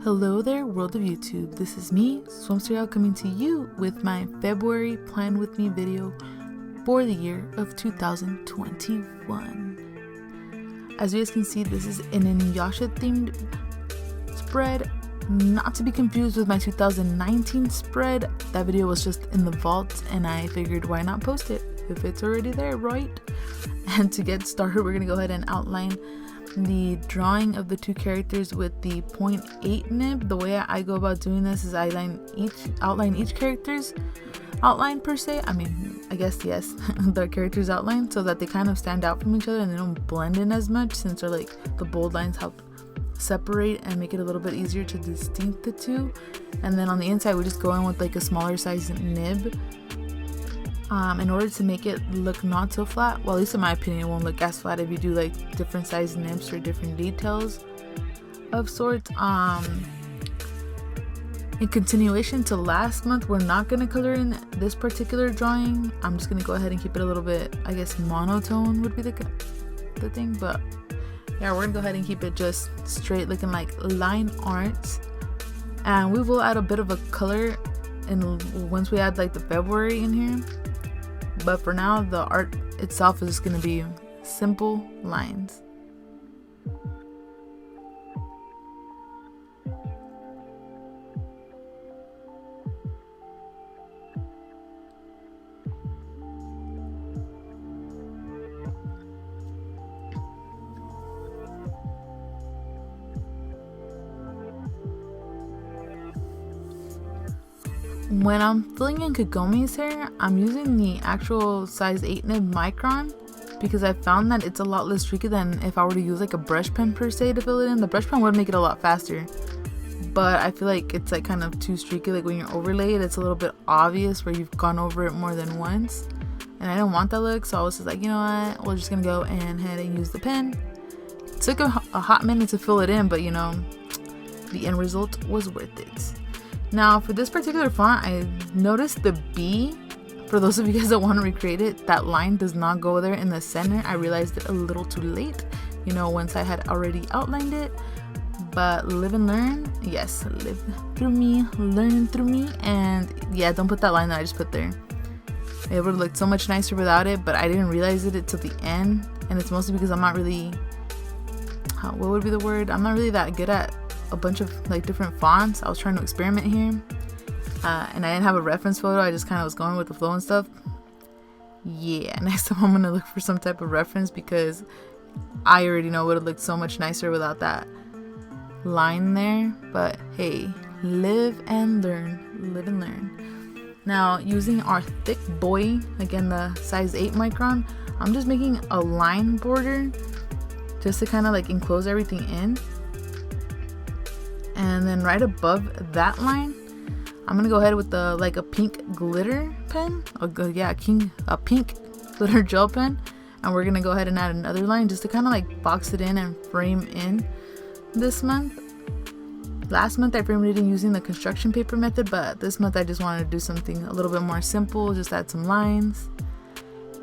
Hello there, world of YouTube. This is me, SwimmsterGal, coming to you with my February Plan With Me video for the year of 2021. As you guys can see, this is an Inuyasha themed spread, not to be confused with my 2019 spread. That video was just in the vault and I figured why not post it if it's already there, right? And to get started, we're gonna go ahead and outline the drawing of the two characters with the 0.8 nib. The way I go about doing this is I outline each character's outline per se. I mean, I guess yes, the character's outline, so that they kind of stand out from each other and they don't blend in as much, since they're like the bold lines help separate and make it a little bit easier to distinct the two. And then on the inside we just go in with like a smaller size nib in order to make it look not so flat. Well, at least in my opinion, it won't look as flat if you do like different size nibs or different details of sorts. In continuation to last month, we're not going to color in this particular drawing. I'm just going to go ahead and keep it a little bit, I guess monotone would be the thing, but yeah, we're gonna go ahead and keep it just straight looking like line art, and we will add a bit of a color once we add like the February in here. But for now, the art itself is gonna be simple lines. When I'm filling in Kagomi's hair, I'm using the actual size 8 nib Micron because I found that it's a lot less streaky than if I were to use like a brush pen per se to fill it in. The brush pen would make it a lot faster, but I feel like it's like kind of too streaky. Like when you're overlaid, it's a little bit obvious where you've gone over it more than once, and I didn't want that look, so I was just like, you know what, we're just gonna go ahead and use the pen. It took a hot minute to fill it in, but you know, the end result was worth it. Now for this particular font, I noticed the B, for those of you guys that want to recreate it, that line does not go there in the center. I realized it a little too late, you know, once I had already outlined it. But live and learn. Yes, live through me, learn through me. And yeah, don't put that line that I just put there. It would have looked so much nicer without it, but I didn't realize it till the end. And it's mostly because I'm not really, what would be the word? I'm not really that good at a bunch of like different fonts. I was trying to experiment here, and I didn't have a reference photo. I just kind of was going with the flow and stuff. Yeah, next time I'm gonna look for some type of reference because I already know it would have looked so much nicer without that line there. But hey, live and learn, live and learn. Now using our thick boy, again the size 8 micron, I'm just making a line border just to kind of like enclose everything in. And then right above that line, I'm gonna go ahead with the like a pink glitter pen. A pink glitter gel pen, and we're gonna go ahead and add another line just to kind of like box it in and frame in this month. Last month I framed it in using the construction paper method, but this month I just wanted to do something a little bit more simple, just add some lines.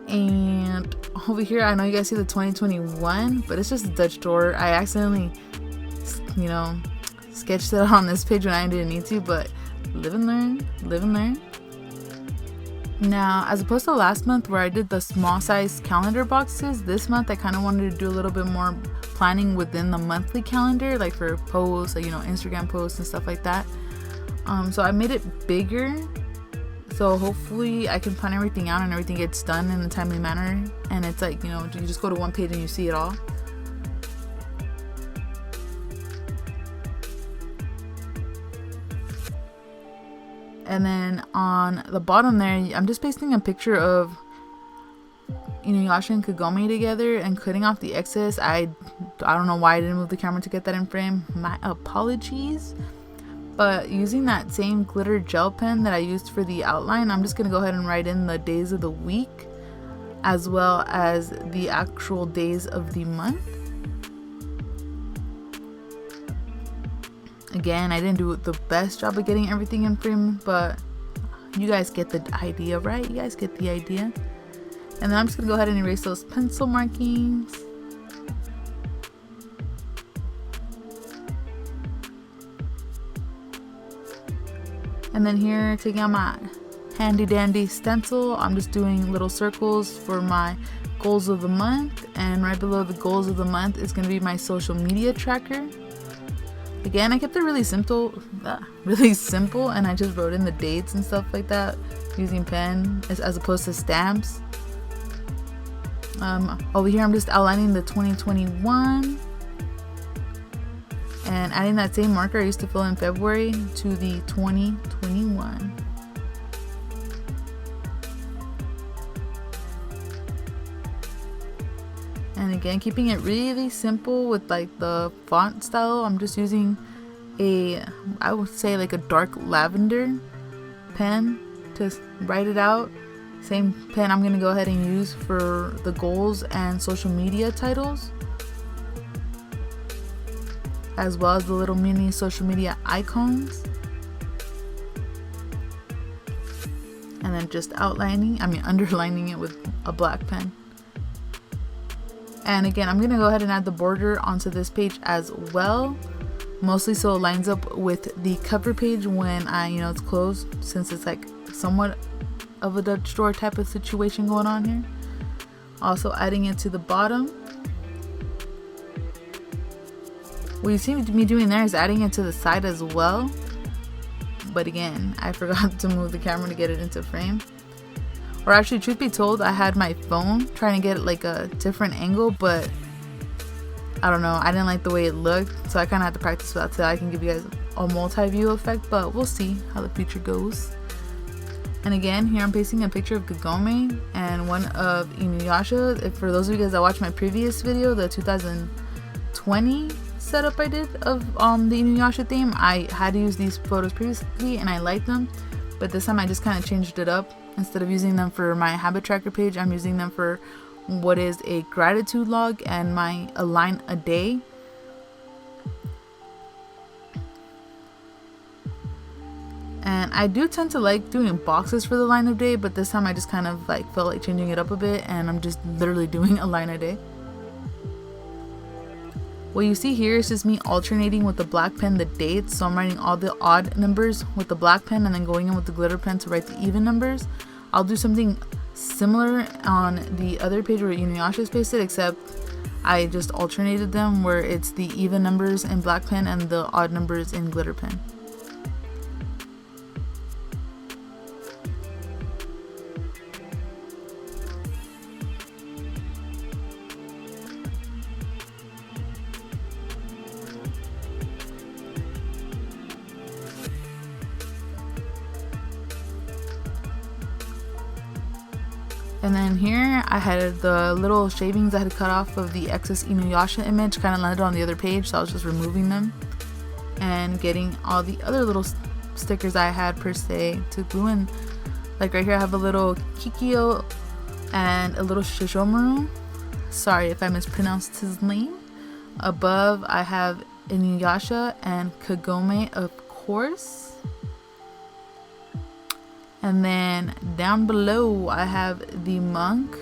And over here, I know you guys see the 2021, but it's just a Dutch door. I accidentally, you know, sketched it on this page when I didn't need to, but live and learn, live and learn. Now, as opposed to last month where I did the small size calendar boxes, this month I kind of wanted to do a little bit more planning within the monthly calendar, like for posts, like, you know, Instagram posts and stuff like that. So I made it bigger, so hopefully I can plan everything out and everything gets done in a timely manner, and it's like, you know, you just go to one page and you see it all. And then on the bottom there, I'm just pasting a picture of Inuyasha and Kagome together and cutting off the excess. I don't know why I didn't move the camera to get that in frame. My apologies. But using that same glitter gel pen that I used for the outline, I'm just going to go ahead and write in the days of the week as well as the actual days of the month. Again, I didn't do the best job of getting everything in frame, but you guys get the idea, right? You guys get the idea. And then I'm just gonna go ahead and erase those pencil markings. And then here, taking out my handy dandy stencil, I'm just doing little circles for my goals of the month, and right below the goals of the month is going to be my social media tracker. Again, I kept it really simple, and I just wrote in the dates and stuff like that using pen as opposed to stamps. Over here I'm just outlining the 2021 and adding that same marker I used to fill in February to the 2021. And again, keeping it really simple with like the font style. I'm just using I would say like a dark lavender pen to write it out. Same pen I'm gonna go ahead and use for the goals and social media titles, as well as the little mini social media icons. And then just underlining it with a black pen. And again, I'm gonna go ahead and add the border onto this page as well, mostly so it lines up with the cover page when it's closed, since it's like somewhat of a Dutch store type of situation going on here. Also adding it to the bottom. What you see me doing there is adding it to the side as well, but again, I forgot to move the camera to get it into frame. Or actually, truth be told, I had my phone trying to get like a different angle, but I don't know, I didn't like the way it looked, so I kind of had to practice with that so I can give you guys a multi-view effect, but we'll see how the future goes. And again, here I'm pasting a picture of Kagome and one of Inuyasha. For those of you guys that watched my previous video, the 2020 setup I did of the Inuyasha theme, I had to use these photos previously and I liked them, but this time I just kind of changed it up. Instead of using them for my habit tracker page, I'm using them for what is a gratitude log and my a line a day. And I do tend to like doing boxes for the line of day, but this time I just kind of like felt like changing it up a bit, and I'm just literally doing a line a day. What you see here is just me alternating with the black pen the dates. So I'm writing all the odd numbers with the black pen and then going in with the glitter pen to write the even numbers. I'll do something similar on the other page where Inuyasha is pasted, except I just alternated them where it's the even numbers in black pen and the odd numbers in glitter pen. And then here I had the little shavings I had cut off of the excess Inuyasha image kind of landed on the other page, so I was just removing them and getting all the other little stickers I had per se to glue in. Like right here I have a little Kikyo and a little Shishomaru. Sorry if I mispronounced his name. Above I have Inuyasha and Kagome, of course. And then down below I have the monk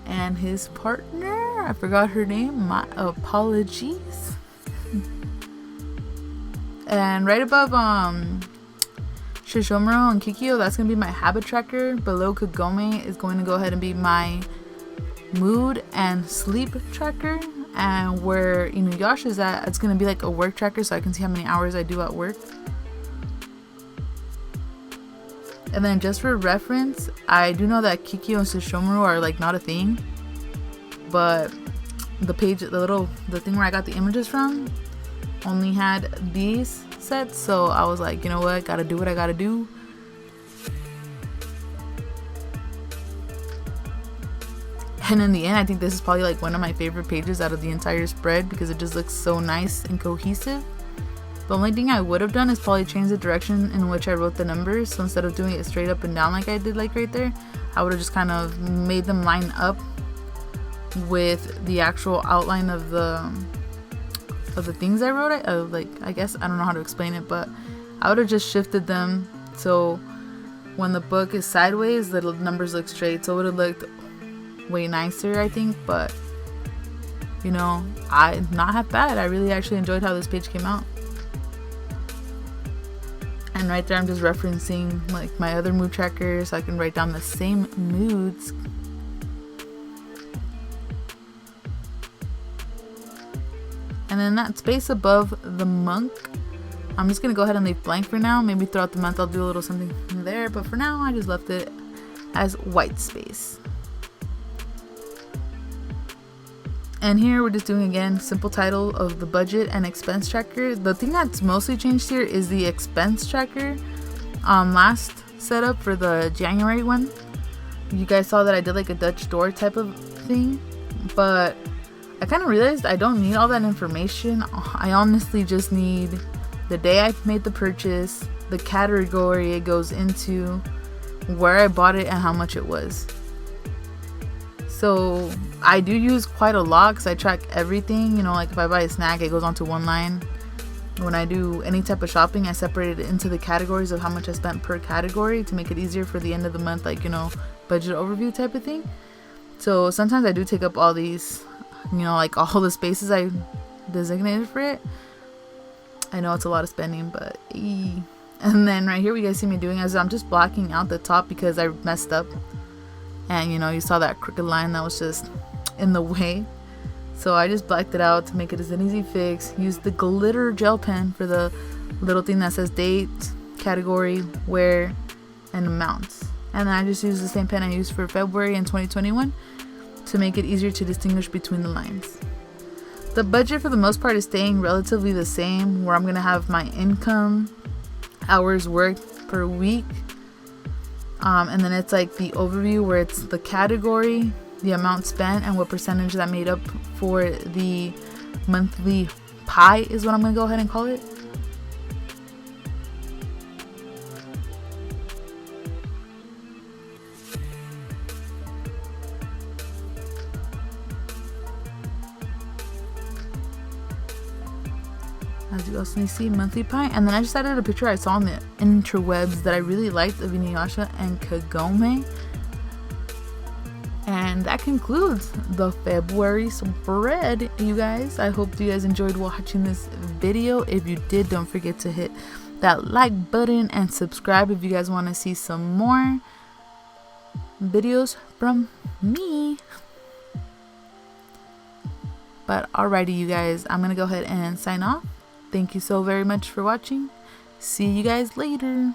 and his partner. I forgot her name, my apologies. And right above Shishomaru and Kikyo, that's gonna be my habit tracker. Below Kagome is going to go ahead and be my mood and sleep tracker. And where Inuyasha is at, it's going to be like a work tracker, so I can see how many hours I do at work. And then just for reference, I do know that Kikyo and Shishomaru are like not a thing, but the page, the thing where I got the images from only had these sets, so I was like, you know what, gotta do what I gotta do. And in the end, I think this is probably like one of my favorite pages out of the entire spread because it just looks so nice and cohesive. The only thing I would have done is probably change the direction in which I wrote the numbers. So instead of doing it straight up and down like I did like right there, I would have just kind of made them line up with the actual outline of the things I wrote. I guess I don't know how to explain it, but I would have just shifted them so when the book is sideways, the numbers look straight. So it would have looked way nicer, I think. But you know, not half bad. I really actually enjoyed how this page came out. And right there I'm just referencing like my other mood tracker so I can write down the same moods. And then that space above the monk, I'm just gonna go ahead and leave blank for now. Maybe throughout the month I'll do a little something from there, but for now I just left it as white space. And here we're just doing again simple title of the budget and expense tracker. The thing that's mostly changed here is the expense tracker. Last setup for the January one, you guys saw that I did like a Dutch door type of thing, but I kind of realized I don't need all that information. I honestly just need the day I made the purchase, the category it goes into, where I bought it, and how much it was. So I do use quite a lot because I track everything. You know, like if I buy a snack, it goes onto one line. When I do any type of shopping, I separate it into the categories of how much I spent per category to make it easier for the end of the month, like, you know, budget overview type of thing. So sometimes I do take up all these, you know, like all the spaces I designated for it. I know it's a lot of spending, but and then right here, what you guys see me doing is I'm just blocking out the top because I messed up. And you know, you saw that crooked line that was just in the way. So I just blacked it out to make it as an easy fix. Use the glitter gel pen for the little thing that says date, category, where, and amounts. And then I just use the same pen I used for February in 2021 to make it easier to distinguish between the lines. The budget for the most part is staying relatively the same, where I'm going to have my income, hours worked per week, and then it's like the overview where it's the category, the amount spent, and what percentage that made up for the monthly pie is what I'm going to go ahead and call it. As you guys can see, monthly pie. And then I just added a picture I saw on the interwebs that I really liked of Inuyasha and Kagome. And that concludes the February spread, you guys. I hope you guys enjoyed watching this video. If you did, don't forget to hit that like button and subscribe if you guys want to see some more videos from me. But alrighty, you guys, I'm gonna go ahead and sign off. Thank you so very much for watching. See you guys later.